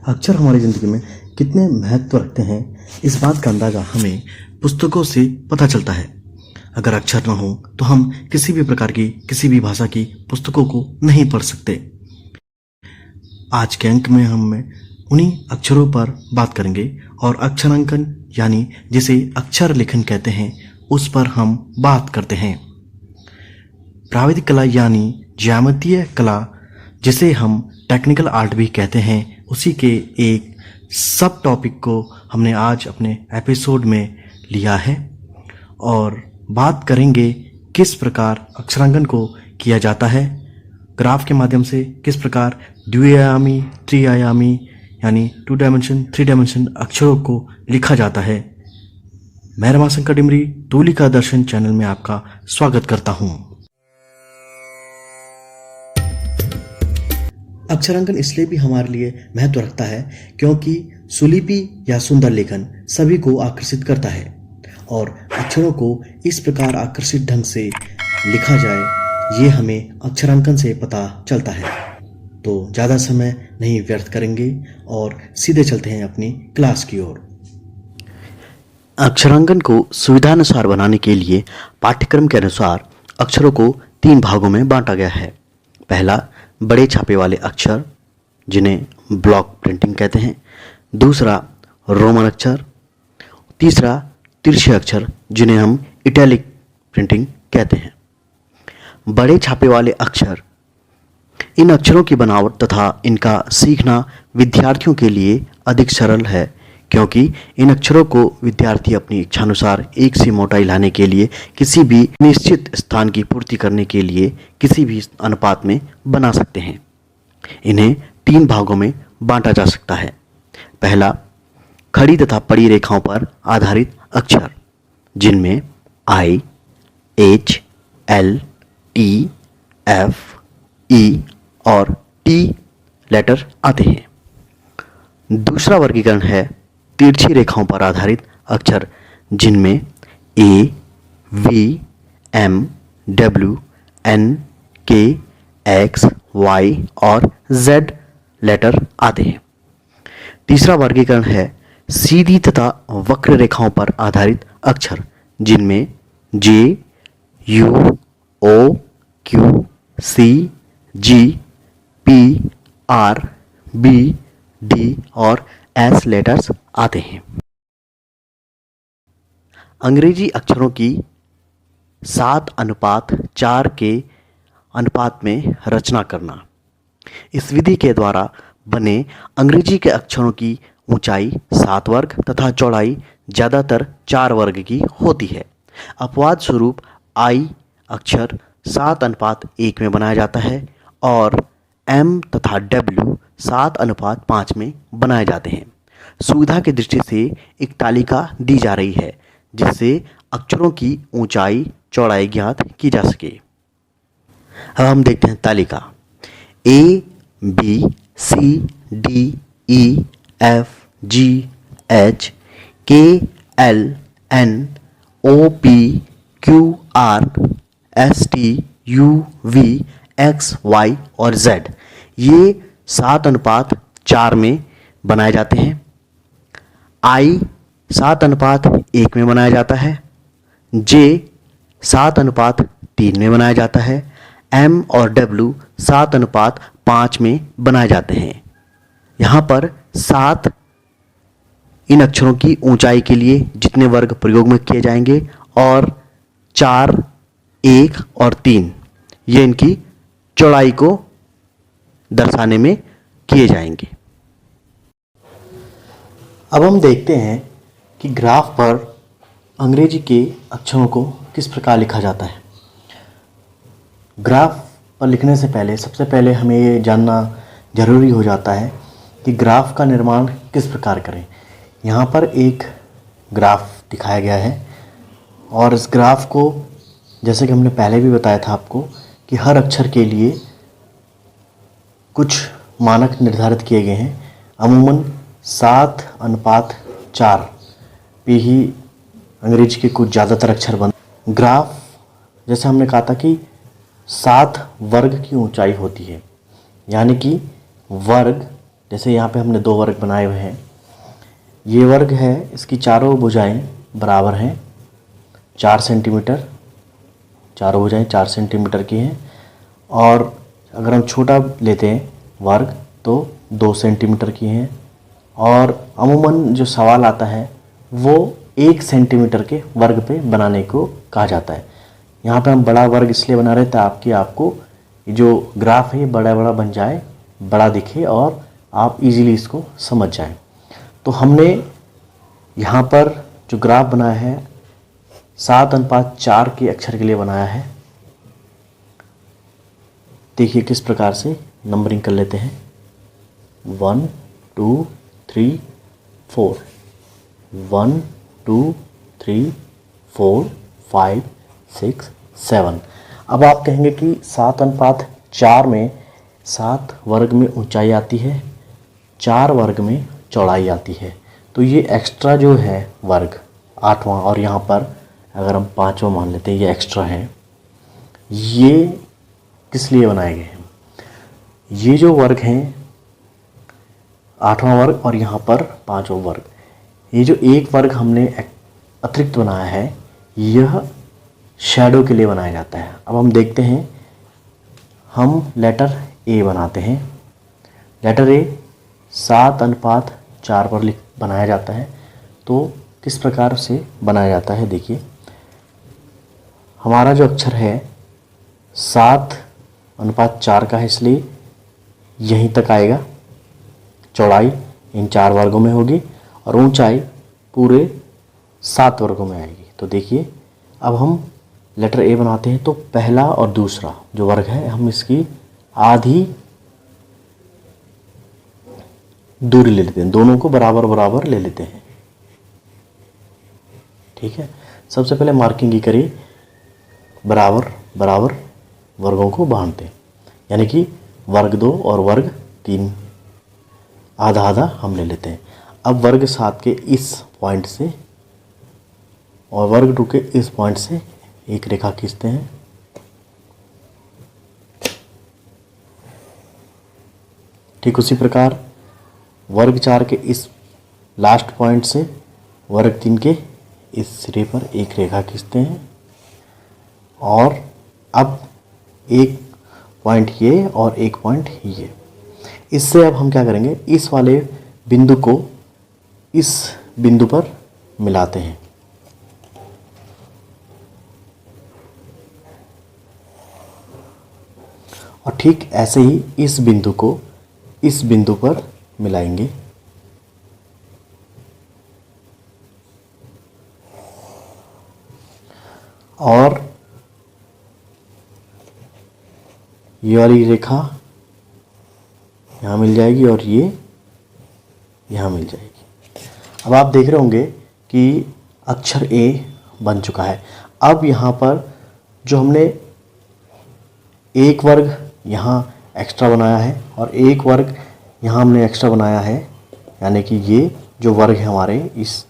अक्षर हमारी ज़िंदगी में कितने महत्व रखते हैं, इस बात का अंदाज़ा हमें पुस्तकों से पता चलता है। अगर अक्षर न हो तो हम किसी भी प्रकार की किसी भी भाषा की पुस्तकों को नहीं पढ़ सकते। आज के अंक में हम उन्हीं अक्षरों पर बात करेंगे और अक्षरांकन यानी जिसे अक्षर लेखन कहते हैं उस पर हम बात करते हैं। प्राविधिक कला यानी ज्यामितीय कला, जिसे हम टेक्निकल आर्ट भी कहते हैं, उसी के एक सब टॉपिक को हमने आज अपने एपिसोड में लिया है और बात करेंगे किस प्रकार अक्षरांकन को किया जाता है, ग्राफ के माध्यम से किस प्रकार द्विआयामी, त्रिआयामी यानी 2 डायमेंशन 3 डायमेंशन अक्षरों को लिखा जाता है। मैं रमाशंकर डिमरी तूलिका दर्शन चैनल में आपका स्वागत करता हूं। अक्षरांकन इसलिए भी हमारे लिए महत्व रखता है क्योंकि सुलिपि या सुंदर लेखन सभी को आकर्षित करता है और अक्षरों को इस प्रकार आकर्षित ढंग से लिखा जाए, ये हमें अक्षरांकन से पता चलता है। तो ज़्यादा समय नहीं व्यर्थ करेंगे और सीधे चलते हैं अपनी क्लास की ओर। अक्षरांकन को सुविधानुसार बनाने के लिए पाठ्यक्रम के अनुसार अक्षरों को 3 भागों में बांटा गया है। पहला, बड़े छापे वाले अक्षर जिन्हें ब्लॉक प्रिंटिंग कहते हैं। दूसरा, रोमन अक्षर। तीसरा, तिरछे अक्षर जिन्हें हम इटैलिक प्रिंटिंग कहते हैं। बड़े छापे वाले अक्षर, इन अक्षरों की बनावट तथा इनका सीखना विद्यार्थियों के लिए अधिक सरल है क्योंकि इन अक्षरों को विद्यार्थी अपनी इच्छानुसार एक सी मोटाई लाने के लिए, किसी भी निश्चित स्थान की पूर्ति करने के लिए किसी भी अनुपात में बना सकते हैं। इन्हें 3 भागों में बांटा जा सकता है। पहला, खड़ी तथा पड़ी रेखाओं पर आधारित अक्षर जिनमें I, H, L, T, F, E और T लेटर आते हैं। दूसरा वर्गीकरण है तिरछी रेखाओं पर आधारित अक्षर जिनमें A, V, M, W, N, K, X, Y और Z लेटर आते हैं। तीसरा वर्गीकरण है सीधी तथा वक्र रेखाओं पर आधारित अक्षर जिनमें J, U, O, Q, C, G, P, R, B, D और S लेटर्स आते हैं। अंग्रेजी अक्षरों की 7:4 के अनुपात में रचना करना। इस विधि के द्वारा बने अंग्रेजी के अक्षरों की ऊंचाई 7 वर्ग तथा चौड़ाई ज़्यादातर 4 वर्ग की होती है। अपवाद स्वरूप I अक्षर 7:1 में बनाया जाता है और M तथा W 7:5 में बनाए जाते हैं। सुविधा की दृष्टि से एक तालिका दी जा रही है जिससे अक्षरों की ऊंचाई चौड़ाई ज्ञात की जा सके। अब हम देखते हैं तालिका। A, B, C, D, E, F, G, H, K, L, N, O, P, Q, R, S, T, U, V, X, Y और Z ये 7:4 में बनाए जाते हैं। I 7:1 में बनाया जाता है। J 7:3 में बनाया जाता है। M और W 7:5 में बनाए जाते हैं। यहाँ पर 7 इन अक्षरों की ऊंचाई के लिए जितने वर्ग प्रयोग में किए जाएंगे और 4, 1 और 3 ये इनकी चौड़ाई को दर्शाने में किए जाएंगे। अब हम देखते हैं कि ग्राफ पर अंग्रेजी के अक्षरों को किस प्रकार लिखा जाता है। ग्राफ पर लिखने से पहले सबसे पहले हमें ये जानना ज़रूरी हो जाता है कि ग्राफ का निर्माण किस प्रकार करें। यहाँ पर एक ग्राफ दिखाया गया है और इस ग्राफ को, जैसे कि हमने पहले भी बताया था आपको, कि हर अक्षर के लिए कुछ मानक निर्धारित किए गए हैं। अमूमन 7:4 पे ही अंग्रेजी के कुछ ज़्यादातर अक्षर बन। ग्राफ जैसे हमने कहा था कि 7 वर्ग की ऊंचाई होती है, यानी कि वर्ग जैसे यहाँ पे हमने 2 वर्ग बनाए हुए हैं। ये वर्ग है, इसकी चारों भुजाएं बराबर हैं 4 सेंटीमीटर, चारों भुजाएं 4 सेंटीमीटर की हैं। और अगर हम छोटा लेते हैं वर्ग तो 2 सेंटीमीटर की हैं। और अमूमन जो सवाल आता है वो 1 सेंटीमीटर के वर्ग पे बनाने को कहा जाता है। यहाँ पे हम बड़ा वर्ग इसलिए बना रहे थे ताकि आपको जो ग्राफ है बड़ा बड़ा बन जाए, बड़ा दिखे और आप इजीली इसको समझ जाएं। तो हमने यहाँ पर जो ग्राफ बनाया है 7:4 के अक्षर के लिए बनाया है। देखिए किस प्रकार से नंबरिंग कर लेते हैं। 1 2 3 4, 1 2 3 4 5 6 7। अब आप कहेंगे कि 7:4 में 7 वर्ग में ऊंचाई आती है, 4 वर्ग में चौड़ाई आती है। तो ये एक्स्ट्रा जो है वर्ग 8वां, और यहाँ पर अगर हम 5वां मान लेते हैं ये एक्स्ट्रा है। ये किस लिए बनाए गए हैं? ये जो वर्ग हैं 8वां वर्ग और यहाँ पर 5वां वर्ग, ये जो एक वर्ग हमने अतिरिक्त बनाया है यह शैडो के लिए बनाया जाता है। अब हम देखते हैं, हम लेटर ए बनाते हैं। लेटर ए 7:4 पर बनाया जाता है। तो किस प्रकार से बनाया जाता है देखिए, हमारा जो अक्षर है 7:4 का है, इसलिए यहीं तक आएगा। चौड़ाई इन 4 वर्गों में होगी और ऊंचाई पूरे 7 वर्गों में आएगी। तो देखिए अब हम लेटर ए बनाते हैं तो पहला और दूसरा जो वर्ग है हम इसकी आधी दूरी ले लेते हैं, दोनों को बराबर बराबर ले लेते हैं। ठीक है, सबसे पहले मार्किंग ही करिए, बराबर बराबर वर्गों को बांधते हैं, यानी कि वर्ग 2 और वर्ग 3 आधा आधा हम ले लेते हैं। अब वर्ग 7 के इस पॉइंट से और वर्ग 2 के इस पॉइंट से एक रेखा खींचते हैं। ठीक उसी प्रकार वर्ग 4 के इस लास्ट पॉइंट से वर्ग 3 के इस सिरे पर एक रेखा खींचते हैं। और अब एक पॉइंट ये और एक पॉइंट ये। इससे अब हम क्या करेंगे, इस वाले बिंदु को इस बिंदु पर मिलाते हैं। और ठीक ऐसे ही इस बिंदु को इस बिंदु पर मिलाएंगे। और ये वाली रेखा यहाँ मिल जाएगी और ये यहाँ मिल जाएगी। अब आप देख रहे होंगे कि अक्षर ए बन चुका है। अब यहाँ पर जो हमने एक वर्ग यहाँ एक्स्ट्रा बनाया है और एक वर्ग यहाँ हमने एक्स्ट्रा बनाया है, यानी कि ये जो वर्ग है हमारे इस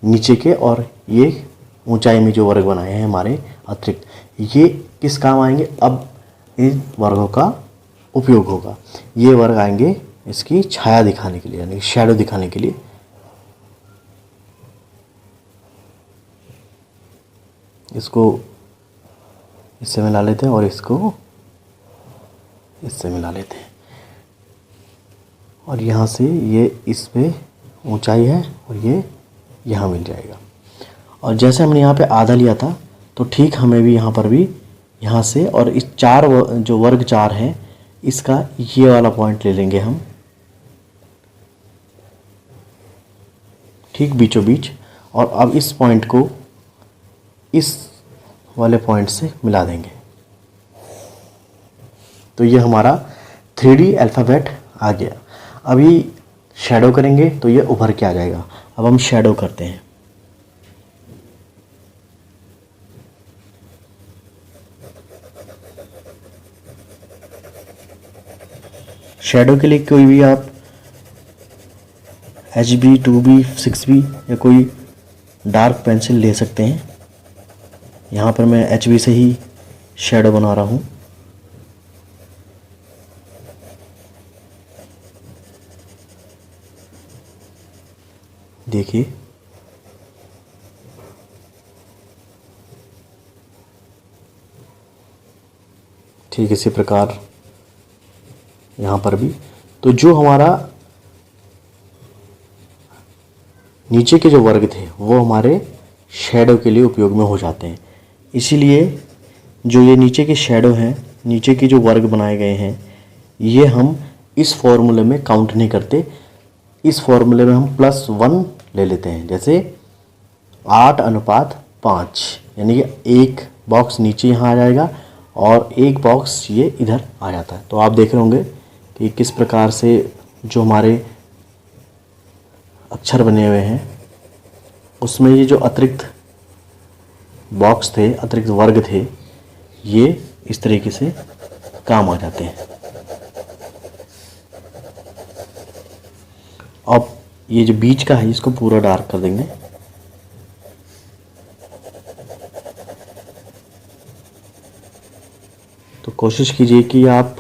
नीचे के और ये ऊंचाई में जो वर्ग बनाए हैं हमारे अतिरिक्त, ये किस काम आएंगे? अब इन वर्गों का उपयोग होगा। ये वर्ग आएंगे इसकी छाया दिखाने के लिए, यानी शैडो दिखाने के लिए। इसको इससे मिला लेते हैं और इसको इससे मिला लेते हैं। और यहाँ से ये इस पे ऊंचाई है और ये यहाँ मिल जाएगा। और जैसे हमने यहाँ पे आधा लिया था तो ठीक हमें भी यहाँ पर भी यहाँ से और इस जो वर्ग 4 है इसका ये वाला पॉइंट ले लेंगे हम, ठीक बीचों बीच। और अब इस पॉइंट को इस वाले पॉइंट से मिला देंगे। तो ये हमारा 3D अल्फ़ाबेट आ गया। अभी शैडो करेंगे तो ये उभर के आ जाएगा। अब हम शैडो करते हैं। शैडो के लिए कोई भी आप HB 2B 6B या कोई डार्क पेंसिल ले सकते हैं। यहाँ पर मैं HB से ही शैडो बना रहा हूँ। देखिए ठीक इसी प्रकार यहाँ पर भी। तो जो हमारा नीचे के जो वर्ग थे वो हमारे शैडो के लिए उपयोग में हो जाते हैं। इसीलिए जो ये नीचे के शैडो हैं, नीचे के जो वर्ग बनाए गए हैं, ये हम इस फॉर्मूले में काउंट नहीं करते। इस फॉर्मूले में हम +1 ले लेते हैं। जैसे 8:5, यानी कि एक बॉक्स नीचे यहाँ आ जाएगा और एक बॉक्स ये इधर आ जाता है। तो आप देख रहे होंगे कि किस प्रकार से जो हमारे अक्षर बने हुए हैं उसमें ये जो अतिरिक्त बॉक्स थे, अतिरिक्त वर्ग थे, ये इस तरीके से काम आ जाते हैं। अब ये जो बीच का है इसको पूरा डार्क कर देंगे। तो कोशिश कीजिए कि आप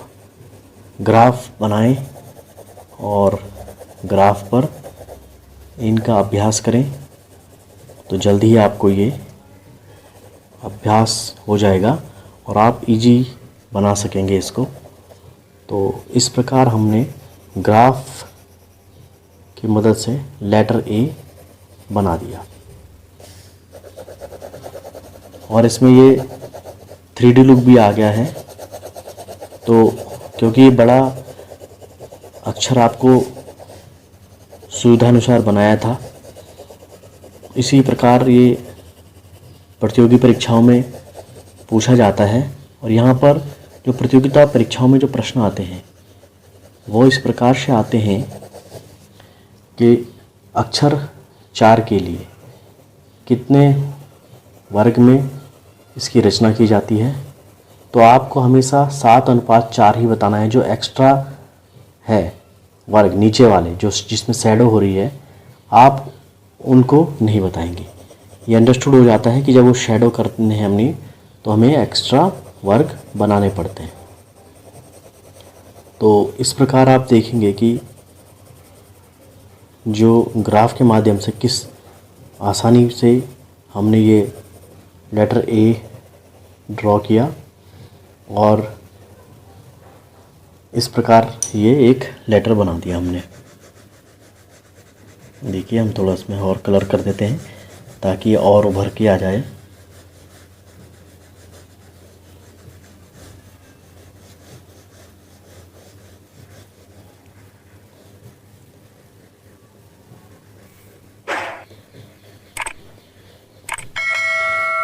ग्राफ बनाएं और ग्राफ पर इनका अभ्यास करें, तो जल्दी ही आपको ये अभ्यास हो जाएगा और आप इजी बना सकेंगे इसको। तो इस प्रकार हमने ग्राफ की मदद से लेटर ए बना दिया और इसमें ये 3D लुक भी आ गया है। तो क्योंकि ये बड़ा अक्षर आपको सुविधानुसार बनाया था, इसी प्रकार ये प्रतियोगी परीक्षाओं में पूछा जाता है। और यहाँ पर जो प्रतियोगिता परीक्षाओं में जो प्रश्न आते हैं वो इस प्रकार से आते हैं कि अक्षर 4 के लिए कितने वर्ग में इसकी रचना की जाती है। तो आपको हमेशा 7:4 ही बताना है। जो एक्स्ट्रा है वर्ग नीचे वाले जो जिसमें शैडो हो रही है, आप उनको नहीं बताएंगे। ये अंडरस्टूड हो जाता है कि जब वो शैडो करते हैं हमने तो हमें एक्स्ट्रा वर्ग बनाने पड़ते हैं। तो इस प्रकार आप देखेंगे कि जो ग्राफ के माध्यम से किस आसानी से हमने ये लेटर ए ड्रॉ किया और इस प्रकार ये एक लेटर बना दिया हमने। देखिए हम थोड़ा इसमें और कलर कर देते हैं ताकि ये और उभर के आ जाए।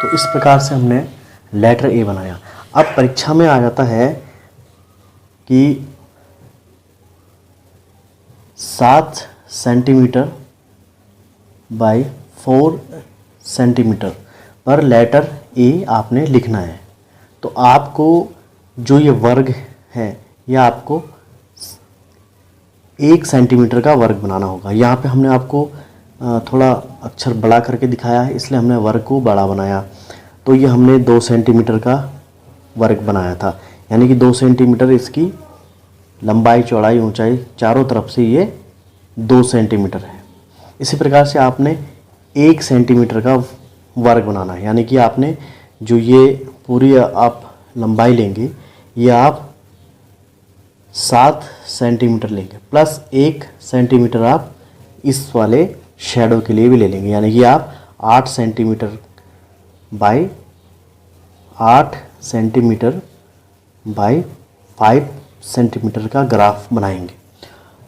तो इस प्रकार से हमने लेटर ए बनाया। अब परीक्षा में आ जाता है कि 7 सेंटीमीटर बाय 4 सेंटीमीटर पर लेटर ए आपने लिखना है। तो आपको जो ये वर्ग है ये आपको 1 सेंटीमीटर का वर्ग बनाना होगा। यहाँ पे हमने आपको थोड़ा अक्षर बड़ा करके दिखाया है, इसलिए हमने वर्ग को बड़ा बनाया। तो ये हमने 2 सेंटीमीटर का वर्ग बनाया था, यानी कि 2 सेंटीमीटर इसकी लंबाई, चौड़ाई, ऊंचाई चारों तरफ से ये 2 सेंटीमीटर है। इसी प्रकार से आपने 1 सेंटीमीटर का वर्ग बनाना है, यानी कि आपने जो ये पूरी आप लंबाई लेंगे ये आप 7 सेंटीमीटर लेंगे प्लस 1 सेंटीमीटर आप इस वाले शैडो के लिए भी ले लेंगे, यानी कि आप 8 centimetre bye 8 centimetre bye 5 centimetre का ग्राफ बनाएंगे।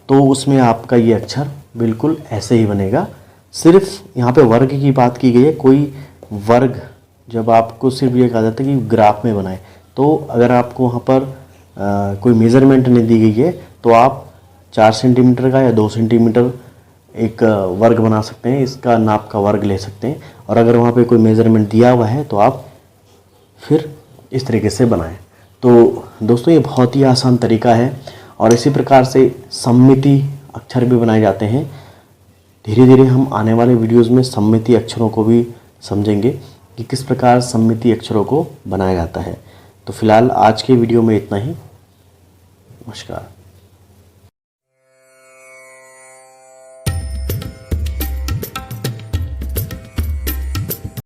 तो उसमें आपका ये अक्षर बिल्कुल ऐसे ही बनेगा। सिर्फ यहाँ पे वर्ग की बात की गई है। कोई वर्ग जब आपको सिर्फ ये कहा जाता है कि ग्राफ में बनाए, तो अगर आपको वहाँ पर कोई मेज़रमेंट नहीं दी गई है तो आप 4 सेंटीमीटर का या 2 सेंटीमीटर एक वर्ग बना सकते हैं, इसका नाप का वर्ग ले सकते हैं। और अगर वहाँ पे कोई मेज़रमेंट दिया हुआ है तो आप फिर इस तरीके से बनाएं। तो दोस्तों ये बहुत ही आसान तरीका है और इसी प्रकार से सममिति अक्षर भी बनाए जाते हैं। धीरे धीरे हम आने वाले वीडियोस में सममिति अक्षरों को भी समझेंगे कि किस प्रकार सममिति अक्षरों को बनाया जाता है। तो फिलहाल आज के वीडियो में इतना ही। नमस्कार।